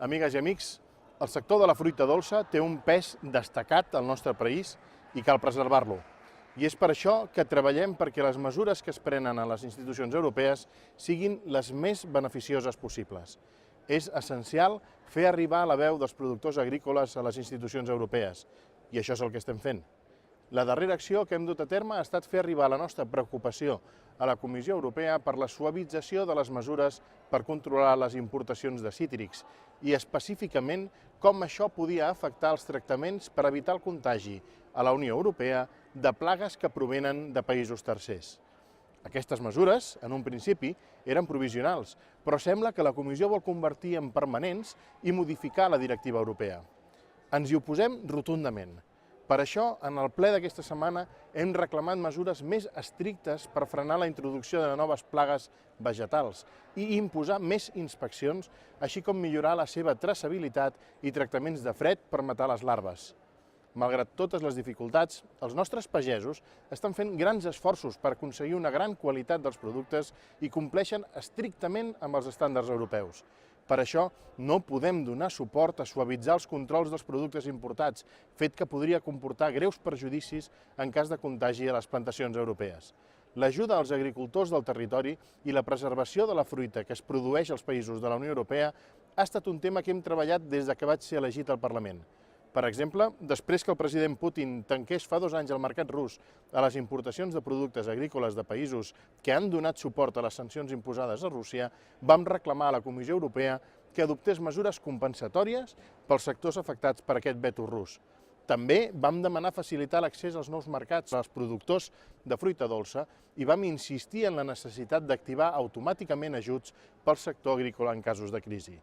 Amigues i amics, el sector de la fruita dolça té un pes destacat al nostre país i cal preservar-lo. I és per això que treballem perquè les mesures que es prenen a les institucions europees siguin les més beneficioses possibles. És essencial fer arribar la veu dels productors agrícoles a les institucions europees, i això és el que estem fent. La darrera acció que hem dut a terme ha estat fer arribar la nostra preocupació a la Comissió Europea per la suavització de les mesures per controlar les importacions de cítrics i específicament com això podia afectar els tractaments per evitar el contagi a la Unió Europea de plagues que provenen de països tercers. Aquestes mesures, en un principi, eren provisionals, però sembla que la Comissió vol convertir en permanents i modificar la directiva europea. Ens hi oposem rotundament. Per això, en el ple d'aquesta setmana hem reclamat mesures més estrictes per frenar la introducció de noves plagues vegetals i imposar més inspeccions, així com millorar la seva traçabilitat i tractaments de fred per matar les larves. Malgrat totes les dificultats, els nostres pagesos estan fent grans esforços per aconseguir una gran qualitat dels productes i compleixen estrictament amb els estàndards europeus. Per això, no podem donar suport a suavitzar els controls dels productes importats, fet que podria comportar greus perjudicis en cas de contagi a les plantacions europees. L'ajuda als agricultors del territori i la preservació de la fruita que es produeix als països de la Unió Europea ha estat un tema que hem treballat des que vaig ser elegit al Parlament. Per exemple, després que el president Putin tanqués fa 2 anys el mercat rus a les importacions de productes agrícoles de països que han donat suport a les sancions imposades a Rússia, vam reclamar a la Comissió Europea que adoptés mesures compensatòries pels sectors afectats per aquest veto rus. També vam demanar facilitar l'accés als nous mercats als productors de fruita dolça i vam insistir en la necessitat d'activar automàticament ajuts pel sector agrícola en casos de crisi.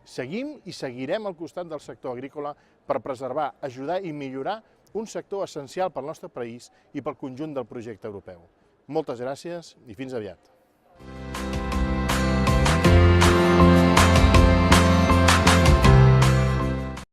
Seguim i seguirem al costat del sector agrícola per preservar, ajudar i millorar un sector essencial pel nostre país i pel conjunt del projecte europeu. Moltes gràcies i fins aviat.